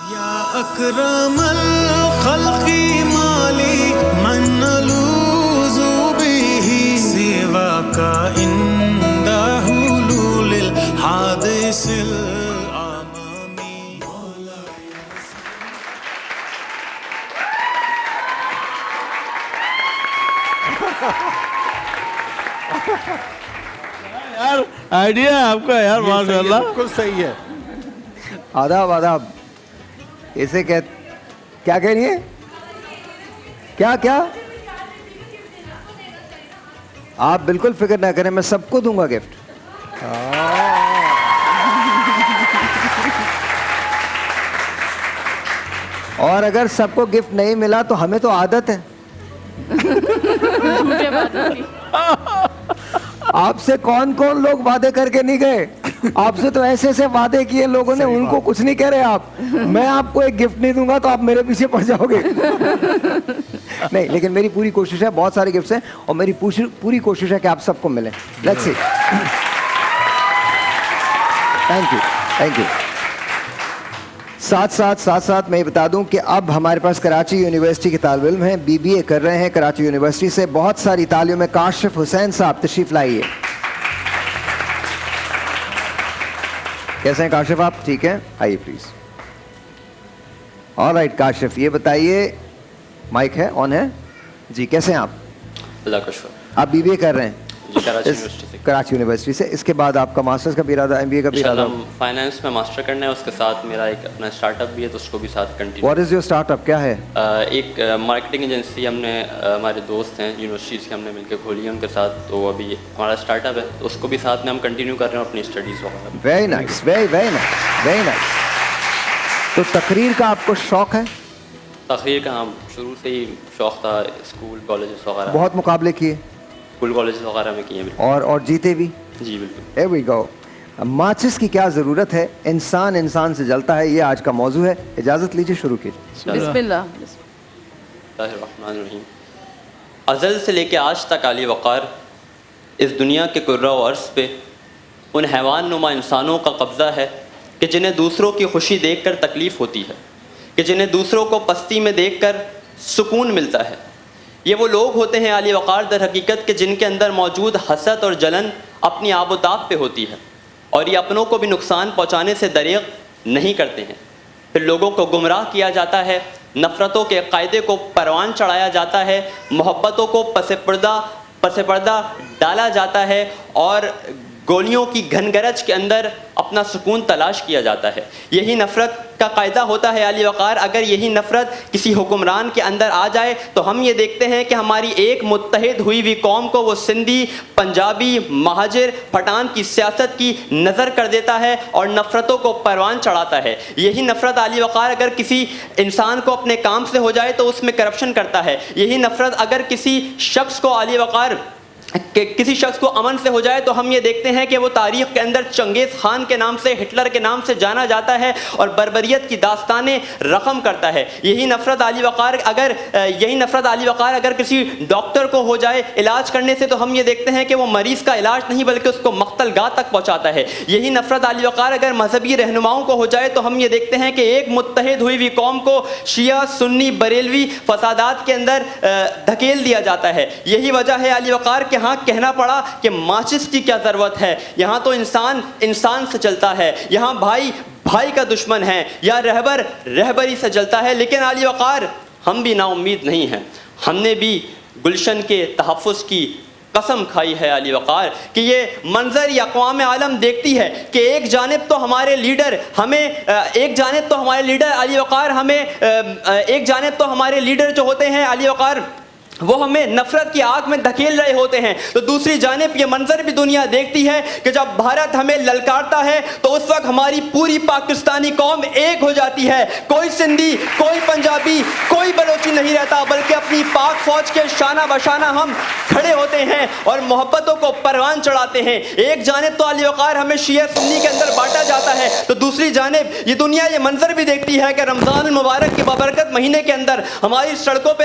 یا اکرم الخلق مالی من نلوذ به سواک عند حلول الحادث العممی. یار آئیڈیا آپ کا یار ماشاء اللہ بالکل صحیح ہے. آداب آداب. اسے کیا کہہ رہی ہے؟ کیا آپ بالکل فکر نہ کریں, میں سب کو دوں گا گفٹ. اور اگر سب کو گفٹ نہیں ملا تو ہمیں تو عادت ہے. آپ سے کون کون لوگ وعدے کر کے نہیں گئے؟ آپ سے تو ایسے ایسے وعدے کیے لوگوں نے, ان کو کچھ نہیں کہہ رہے آپ. میں آپ کو ایک گفٹ نہیں دوں گا تو آپ میرے پیچھے پڑ جاؤ گے. نہیں, لیکن میری پوری کوشش ہے, بہت سارے گفٹس ہیں اور میری پوری کوشش ہے کہ آپ سب کو ملیں. Let's see. Thank you. ساتھ میں یہ بتا دوں کہ اب ہمارے پاس کراچی یونیورسٹی کے طالب علم ہیں, BBA کر رہے ہیں کراچی یونیورسٹی سے. بہت ساری تعلیموں میں کاشف حسین صاحب تشریف لائیے. کیسے ہیں کاشف آپ؟ ٹھیک ہے, آئیے پلیز. آلرائٹ کاشف, یہ بتائیے, مائک ہے, آن ہے جی, کیسے ہیں آپ؟ اللہ کا شکر. آپ BBA کر رہے ہیں جی کراچی یونیورسٹی سے. کراچی یونیورسٹی سے. اس کے بعد آپ کا ماسٹرز کا بھی ارادہ, MBA کا بھی ارادہ؟ فائنانس میں ماسٹر کرنا ہے, اس کے ساتھ میرا ایک اپنا اسٹارٹ اپ بھی ہے تو اس کو بھی ساتھ continue. What is your start up, کیا ہے؟ ایک مارکیٹنگ ایجنسی ہم نے, ہمارے دوست ہیں یونیورسٹی سے, ہم نے مل کے کھولی ہے ان کے ساتھ, تو ابھی ہمارا اسٹارٹ اپ ہے تو اس کو بھی ساتھ میں ہم کنٹینیو کر رہے ہیں اپنی اسٹڈیز وغیرہ. Very nice, very nice. تو تقریر کا آپ کو شوق ہے؟ تقریر کا ہم شروع سے ہی شوق تھا, اسکول کالجز وغیرہ. بہت مقابلے کیے؟ اسکول کالجز وغیرہ میں کیے ہیں. اور جیتے بھی؟ جی بالکل. Here we go. ماچس کی کیا ضرورت ہے, انسان سے جلتا ہے, یہ آج کا موضوع ہے. اجازت لیجیے, شروع کیجیے. بسم اللہ. اللہ الرحمن الرحیم. ازل سے لے کے آج تک عالی وقار اس دنیا کے کرہ و عرض پہ ان حیوان نما انسانوں کا قبضہ ہے کہ جنہیں دوسروں کی خوشی دیکھ کر تکلیف ہوتی ہے, کہ جنہیں دوسروں کو پستی میں دیکھ کر سکون ملتا ہے. یہ وہ لوگ ہوتے ہیں عالی وقار در حقیقت کہ جن کے اندر موجود حسد اور جلن اپنی آب و تاب پہ ہوتی ہے, اور یہ اپنوں کو بھی نقصان پہنچانے سے دریغ نہیں کرتے ہیں. پھر لوگوں کو گمراہ کیا جاتا ہے, نفرتوں کے قاعدے کو پروان چڑھایا جاتا ہے, محبتوں کو پس پردہ ڈالا جاتا ہے, اور گولیوں کی گھن گرج کے اندر اپنا سکون تلاش کیا جاتا ہے. یہی نفرت کا قاعدہ ہوتا ہے عالی وقار. اگر یہی نفرت کسی حکمران کے اندر آ جائے تو ہم یہ دیکھتے ہیں کہ ہماری ایک متحد ہوئی ہوئی قوم کو وہ سندھی, پنجابی, مہاجر, پٹھان کی سیاست کی نظر کر دیتا ہے اور نفرتوں کو پروان چڑھاتا ہے. یہی نفرت عالی وقار اگر کسی انسان کو اپنے کام سے ہو جائے تو اس میں کرپشن کرتا ہے. یہی نفرت اگر کسی شخص کو عالی وقار کہ کسی شخص کو امن سے ہو جائے تو ہم یہ دیکھتے ہیں کہ وہ تاریخ کے اندر چنگیز خان کے نام سے, ہٹلر کے نام سے جانا جاتا ہے اور بربریت کی داستانیں رقم کرتا ہے. یہی نفرت عالی وقار اگر کسی ڈاکٹر کو ہو جائے علاج کرنے سے تو ہم یہ دیکھتے ہیں کہ وہ مریض کا علاج نہیں بلکہ اس کو مقتل گاہ تک پہنچاتا ہے. یہی نفرت عالی وقار اگر مذہبی رہنماؤں کو ہو جائے تو ہم یہ دیکھتے ہیں کہ ایک متحد ہوئی ہوئی قوم کو شیعہ, سنی, بریلوی فسادات کے اندر دھکیل دیا جاتا ہے. یہی وجہ ہے عالی وقار کہ ہاں کہنا پڑا کہ ماچس کی کیا ضرورت ہے. یہاں تو انسان سے چلتا ہے, یہاں بھائی کا دشمن ہے, یا رہبری سے چلتا ہے. لیکن عالی وقار ہم بھی نا امید نہیں ہیں. ہم نے بھی گلشن کے تحفظ کی قسم کھائی ہے عالی وقار کہ یہ منظر یہ اقوام عالم دیکھتی ہے کہ ایک جانب تو ہمارے لیڈر علی وقار ہمیں ایک جانب تو ہمارے لیڈر جو ہوتے ہیں علی وقار وہ ہمیں نفرت کی آگ میں دھکیل رہے ہوتے ہیں, تو دوسری جانب یہ منظر بھی دنیا دیکھتی ہے کہ جب بھارت ہمیں للکارتا ہے تو اس وقت ہماری پوری پاکستانی قوم ایک ہو جاتی ہے. کوئی سندھی, کوئی پنجابی, کوئی بلوچی نہیں رہتا, بلکہ اپنی پاک فوج کے شانہ بشانہ ہم کھڑے ہوتے ہیں اور محبتوں کو پروان چڑھاتے ہیں. ایک جانب تو علی وقار ہمیں شیعہ سنی کے اندر بانٹا جاتا ہے, تو دوسری جانب یہ دنیا یہ منظر بھی دیکھتی ہے کہ رمضان المبارک کے بابرکت مہینے کے اندر ہماری سڑکوں پہ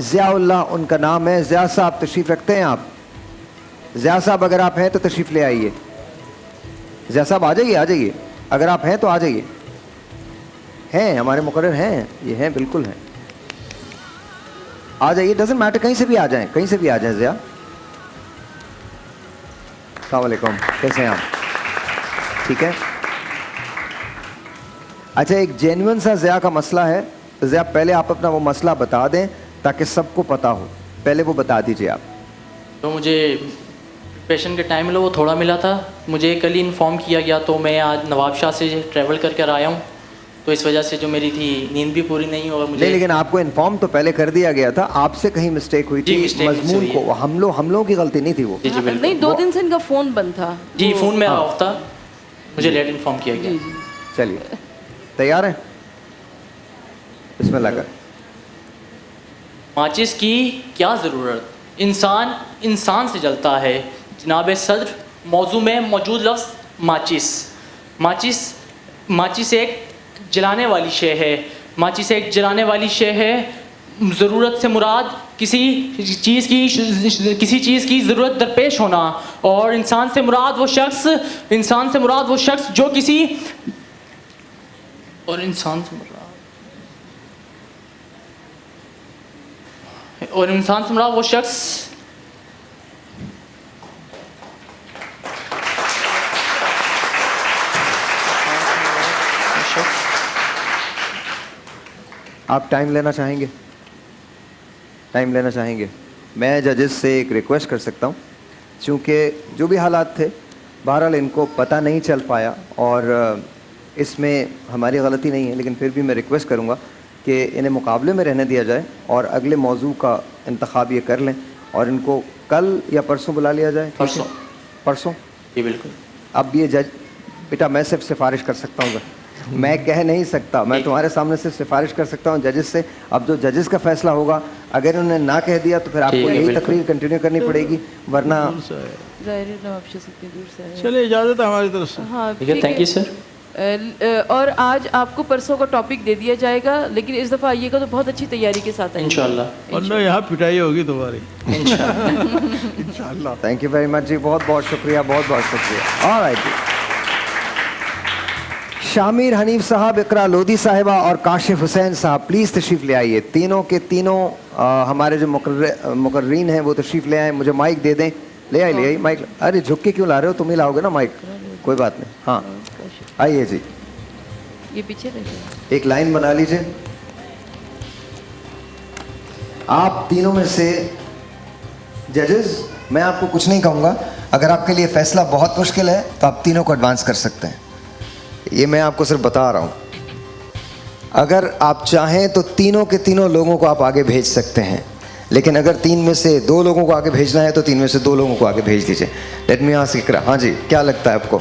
ضیاء اللہ ان کا نام ہے. ضیاء صاحب تشریف رکھتے ہیں آپ؟ ضیاء صاحب اگر آپ ہیں تو تشریف لے آئیے. ضیاء صاحب آ جائیے, آ جائیے, اگر آپ ہیں تو آ جائیے. ہیں ہمارے مقرر ہیں, یہ ہیں, بالکل ہیں, آ جائیے. ڈزنٹ میٹر, کہیں سے بھی آ جائیں, کہیں سے بھی آ جائیں. ضیاء السلام علیکم, کیسے ہیں آپ؟ ٹھیک ہے. اچھا, ایک جینوئن سا ضیاء کا مسئلہ ہے. ضیاء پہلے آپ اپنا وہ مسئلہ بتا دیں تاکہ سب کو پتہ ہو. پہلے وہ بتا دیجئے آپ. تو مجھے پیشنٹ کے ٹائم ملا, وہ تھوڑا ملا تھا. مجھے کل ہی انفارم کیا گیا, تو میں آج نواب شاہ سے ٹریول کر کر آیا ہوں. تو اس وجہ سے جو میری تھی نیند بھی پوری نہیں, اور مجھے نہیں, لیکن آپ کو انفارم تو پہلے کر دیا گیا تھا. آپ سے کہیں مسٹیک ہوئی تھی, مضمون کو ہم لوگوں کی غلطی نہیں تھی وہ. جی بالکل. نہیں, 2 دن سے ان کا فون بند تھا. جی فون میں آف تھا, مجھے لیٹ انفارم کیا گیا. چلیے تیار ہیں؟ بسم اللہ کر. ماچس کی کیا ضرورت, انسان سے جلتا ہے. جناب صدر, موضوع میں موجود لفظ ماچس ایک جلانے والی شے ہے. ماچس ایک جلانے والی شے ہے. ضرورت سے مراد کسی چیز کی ضرورت درپیش ہونا, اور انسان سے مراد وہ شخص جو کسی آپ ٹائم لینا چاہیں گے؟ ٹائم لینا چاہیں گے؟ میں ججز سے ایک ریکویسٹ کر سکتا ہوں, چونکہ جو بھی حالات تھے بہرحال ان کو پتہ نہیں چل پایا, اور اس میں ہماری غلطی نہیں ہے, لیکن پھر بھی میں ریکویسٹ کروں گا کہ انہیں مقابلے میں رہنے دیا جائے اور اگلے موضوع کا انتخاب یہ کر لیں, اور ان کو کل یا پرسوں بلا لیا جائے. پرسوں جی بالکل. اب یہ جج بیٹا میں صرف سفارش کر سکتا ہوں, میں کہہ نہیں سکتا, میں تمہارے سامنے صرف سفارش کر سکتا ہوں ججز سے. اب جو ججز کا فیصلہ ہوگا, اگر انہوں نے نہ کہہ دیا تو پھر آپ کو یہی تقریر کنٹینیو کرنی پڑے گی, ورنہ چلے اجازت ہے ہماری طرف سے. ہاں تھینک یو سر. اور آج آپ کو پرسوں کا ٹاپک دے دیا جائے گا, لیکن اس دفعہ آئیے گا تو بہت اچھی تیاری کے ساتھ آئیے انشاءاللہ. ورنہ یہاں پٹائی ہوگی تمہاری. انشاءاللہ. تھینک یو ویری مچ جی, بہت بہت شکریہ, بہت بہت شکریہ. آلرائٹ جی, شامر حنیف صاحب, اقرا لودھی صاحبہ اور کاشف حسین صاحب پلیز تشریف لے آئیے. تینوں کے تینوں ہمارے جو مقررین ہیں وہ تشریف لے آئیں. مجھے مائک دے دیں. لے آئیے مائک. ارے جھک کے کیوں لا رہے ہو, تم ہی لاؤ گے نا مائک, کوئی بات نہیں. ہاں آئیے جی, یہ پیچھے رہیے. ایک لائن بنا لیجئے. آپ تینوں میں سے ججز, میں آپ کو کچھ نہیں کہوں گا. اگر آپ کے لیے فیصلہ بہت مشکل ہے تو آپ تینوں کو ایڈوانس کر سکتے ہیں, یہ میں آپ کو صرف بتا رہا ہوں. اگر آپ چاہیں تو تینوں کے تینوں لوگوں کو آپ آگے بھیج سکتے ہیں, لیکن اگر 3 میں سے 2 لوگوں کو آگے بھیجنا ہے تو 3 میں سے 2 لوگوں کو آگے بھیج دیجئے. لیٹ می آسک اقرا. ہاں جی, کیا لگتا ہے آپ کو؟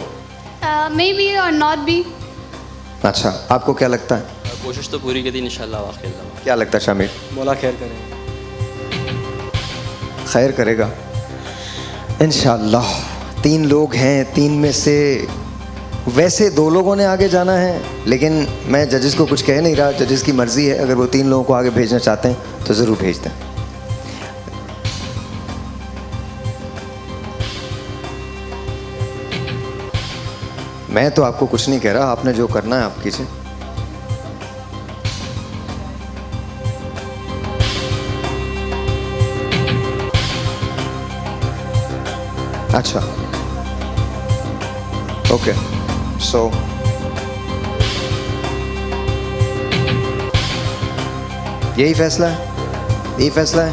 مے بی اور ناٹ بی. اچھا, آپ کو کیا لگتا ہے؟ کوشش تو پوری کی تھی انشاءاللہ. واقعی کیا لگتا ہے شامر؟ مولا خیر کریں. خیر کرے گا انشاءاللہ. 3 لوگ ہیں, 3 میں سے ویسے 2 لوگوں نے آگے جانا ہے, لیکن میں ججز کو کچھ کہہ نہیں رہا, ججز کی مرضی ہے. اگر وہ 3 لوگوں کو آگے بھیجنا چاہتے ہیں تو ضرور بھیج دیں. میں تو آپ کو کچھ نہیں کہہ رہا, آپ نے جو کرنا ہے آپ کیجیے. اچھا اوکے, سو یہی فیصلہ ہے, یہی فیصلہ ہے.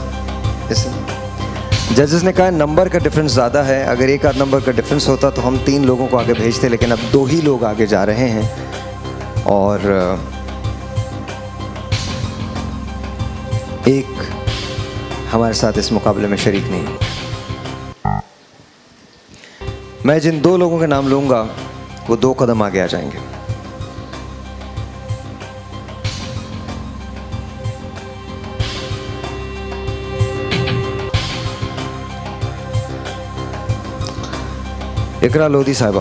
ججز نے کہا نمبر کا ڈفرنس زیادہ ہے, اگر 1 آدھ نمبر کا ڈفرنس ہوتا تو ہم 3 لوگوں کو آگے بھیجتے, لیکن اب 2 ہی لوگ آگے جا رہے ہیں, اور ایک ہمارے ساتھ اس مقابلے میں شریک نہیں. میں جن 2 لوگوں کے نام لوں گا وہ 2 قدم آگے آ جائیں گے. اقرا لودھی صاحبہ,